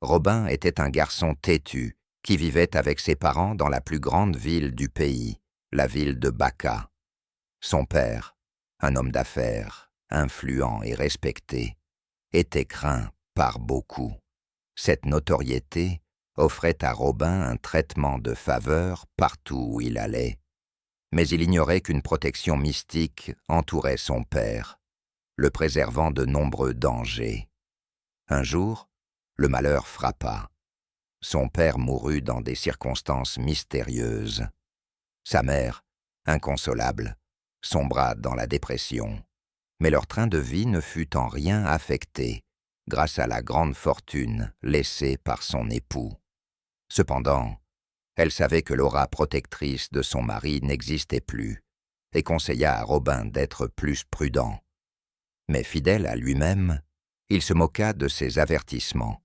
Robin était un garçon têtu qui vivait avec ses parents dans la plus grande ville du pays, la ville de Baka. Son père, un homme d'affaires, influent et respecté, était craint par beaucoup. Cette notoriété offrait à Robin un traitement de faveur partout où il allait. Mais il ignorait qu'une protection mystique entourait son père, le préservant de nombreux dangers. Un jour, le malheur frappa. Son père mourut dans des circonstances mystérieuses. Sa mère, inconsolable, sombra dans la dépression. Mais leur train de vie ne fut en rien affecté, grâce à la grande fortune laissée par son époux. Cependant, elle savait que l'aura protectrice de son mari n'existait plus, et conseilla à Robin d'être plus prudent. Mais fidèle à lui-même, il se moqua de ses avertissements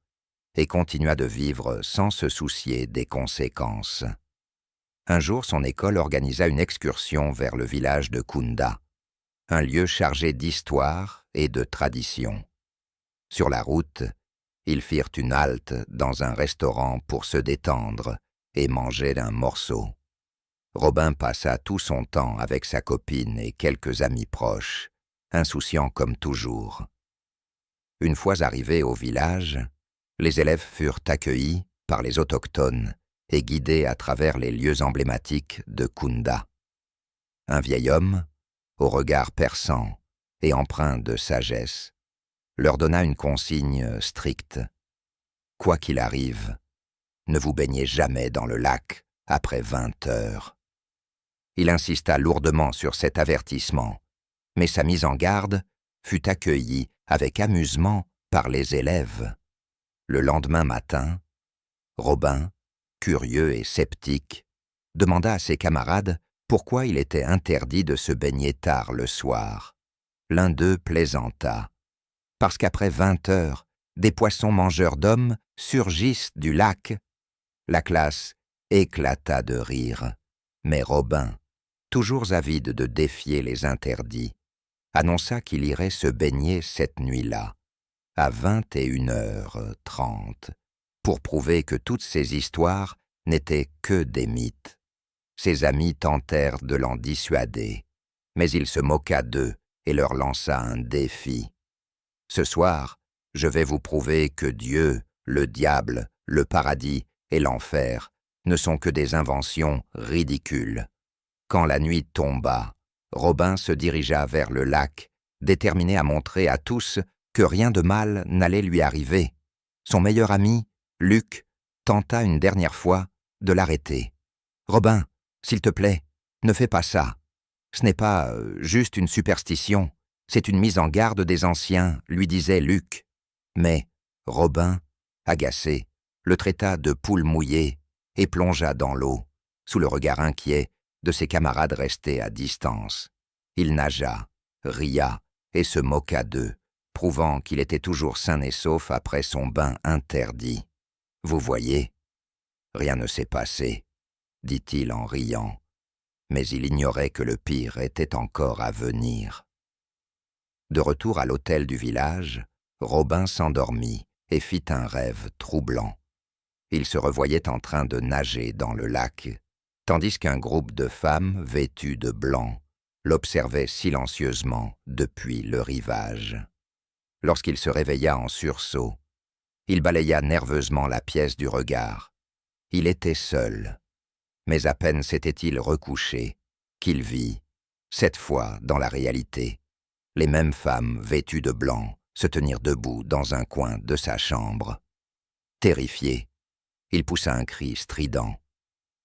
et continua de vivre sans se soucier des conséquences. Un jour, son école organisa une excursion vers le village de Kunda, un lieu chargé d'histoire et de tradition. Sur la route, ils firent une halte dans un restaurant pour se détendre et manger un morceau. Robin passa tout son temps avec sa copine et quelques amis proches, insouciant comme toujours. Une fois arrivés au village, les élèves furent accueillis par les autochtones et guidés à travers les lieux emblématiques de Kunda. Un vieil homme, au regard perçant et empreint de sagesse, leur donna une consigne stricte. Quoi qu'il arrive, ne vous baignez jamais dans le lac après 20 heures. Il insista lourdement sur cet avertissement, mais sa mise en garde fut accueillie avec amusement par les élèves. Le lendemain matin, Robin, curieux et sceptique, demanda à ses camarades pourquoi il était interdit de se baigner tard le soir. L'un d'eux plaisanta. Parce qu'après 20 heures, des poissons mangeurs d'hommes surgissent du lac. La classe éclata de rire, mais Robin, toujours avide de défier les interdits, annonça qu'il irait se baigner cette nuit-là, à 21h30, pour prouver que toutes ces histoires n'étaient que des mythes. Ses amis tentèrent de l'en dissuader, mais il se moqua d'eux et leur lança un défi. « Ce soir, je vais vous prouver que Dieu, le diable, le paradis et l'enfer ne sont que des inventions ridicules. » Quand la nuit tomba, Robin se dirigea vers le lac, déterminé à montrer à tous que rien de mal n'allait lui arriver. Son meilleur ami, Luc, tenta une dernière fois de l'arrêter. « Robin, s'il te plaît, ne fais pas ça. Ce n'est pas juste une superstition, c'est une mise en garde des anciens, lui disait Luc. » Mais Robin, agacé, le traita de poule mouillée et plongea dans l'eau, sous le regard inquiet de ses camarades restés à distance. Il nagea, ria et se moqua d'eux, prouvant qu'il était toujours sain et sauf après son bain interdit. « Vous voyez, rien ne s'est passé, » dit-il en riant, mais il ignorait que le pire était encore à venir. De retour à l'hôtel du village, Robin s'endormit et fit un rêve troublant. Il se revoyait en train de nager dans le lac, tandis qu'un groupe de femmes vêtues de blanc l'observait silencieusement depuis le rivage. Lorsqu'il se réveilla en sursaut, il balaya nerveusement la pièce du regard. Il était seul, mais à peine s'était-il recouché qu'il vit, cette fois dans la réalité, les mêmes femmes vêtues de blanc se tenir debout dans un coin de sa chambre. Terrifié, il poussa un cri strident.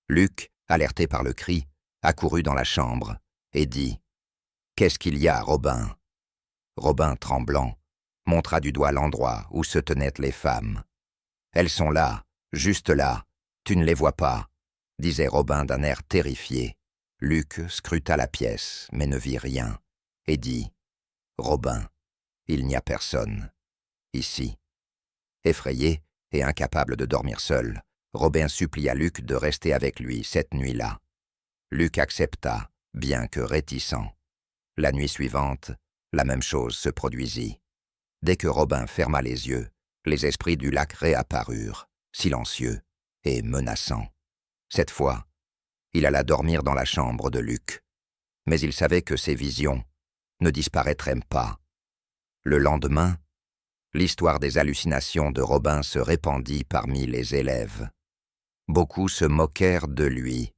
Luc, alerté par le cri, accourut dans la chambre et dit « Qu'est-ce qu'il y a, Robin ?» Robin, tremblant, montra du doigt l'endroit où se tenaient les femmes. « Elles sont là, juste là, tu ne les vois pas », disait Robin d'un air terrifié. Luc scruta la pièce, mais ne vit rien, et dit « Robin, il n'y a personne, ici. » Effrayé et incapable de dormir seul, Robin supplia Luc de rester avec lui cette nuit-là. Luc accepta, bien que réticent. La nuit suivante, la même chose se produisit. Dès que Robin ferma les yeux, les esprits du lac réapparurent, silencieux et menaçants. Cette fois, il alla dormir dans la chambre de Luc, mais il savait que ses visions ne disparaîtraient pas. Le lendemain, l'histoire des hallucinations de Robin se répandit parmi les élèves. Beaucoup se moquèrent de lui,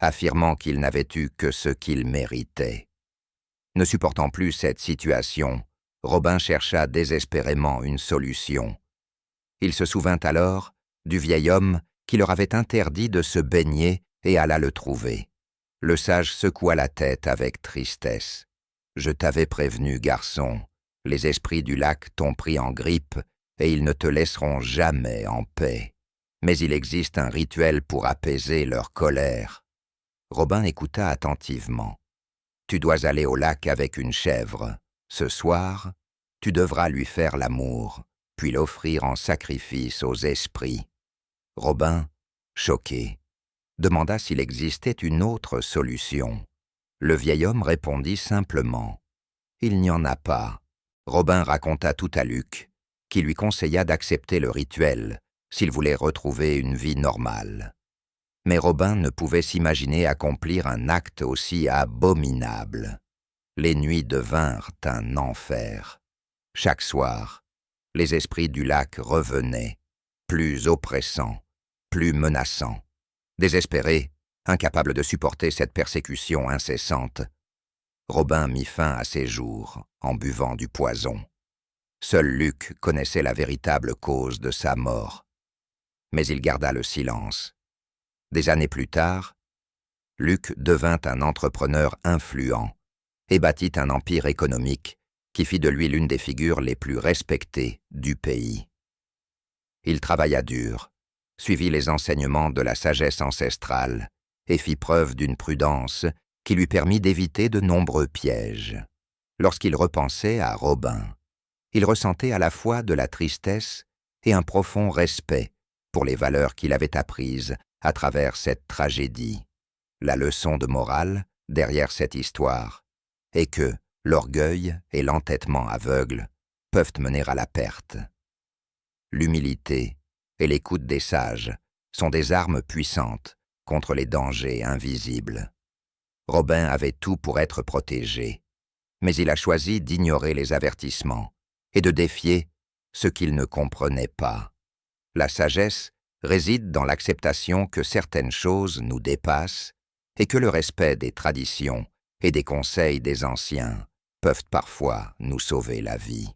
affirmant qu'il n'avait eu que ce qu'il méritait. Ne supportant plus cette situation, Robin chercha désespérément une solution. Il se souvint alors du vieil homme qui leur avait interdit de se baigner et alla le trouver. Le sage secoua la tête avec tristesse. « Je t'avais prévenu, garçon, les esprits du lac t'ont pris en grippe et ils ne te laisseront jamais en paix. Mais il existe un rituel pour apaiser leur colère. » Robin écouta attentivement. « Tu dois aller au lac avec une chèvre. Ce soir, tu devras lui faire l'amour, puis l'offrir en sacrifice aux esprits. » Robin, choqué, demanda s'il existait une autre solution. Le vieil homme répondit simplement « Il n'y en a pas. » Robin raconta tout à Luc, qui lui conseilla d'accepter le rituel s'il voulait retrouver une vie normale. Mais Robin ne pouvait s'imaginer accomplir un acte aussi abominable. Les nuits devinrent un enfer. Chaque soir, les esprits du lac revenaient, plus oppressants, plus menaçants. Désespéré, incapable de supporter cette persécution incessante, Robin mit fin à ses jours en buvant du poison. Seul Luc connaissait la véritable cause de sa mort. Mais il garda le silence. Des années plus tard, Luc devint un entrepreneur influent et bâtit un empire économique qui fit de lui l'une des figures les plus respectées du pays. Il travailla dur, suivit les enseignements de la sagesse ancestrale et fit preuve d'une prudence qui lui permit d'éviter de nombreux pièges. Lorsqu'il repensait à Robin, il ressentait à la fois de la tristesse et un profond respect pour les valeurs qu'il avait apprises à travers cette tragédie. La leçon de morale, derrière cette histoire, est que l'orgueil et l'entêtement aveugle peuvent mener à la perte. L'humilité et l'écoute des sages sont des armes puissantes contre les dangers invisibles. Robin avait tout pour être protégé, mais il a choisi d'ignorer les avertissements et de défier ce qu'il ne comprenait pas. La sagesse réside dans l'acceptation que certaines choses nous dépassent et que le respect des traditions et des conseils des anciens peuvent parfois nous sauver la vie.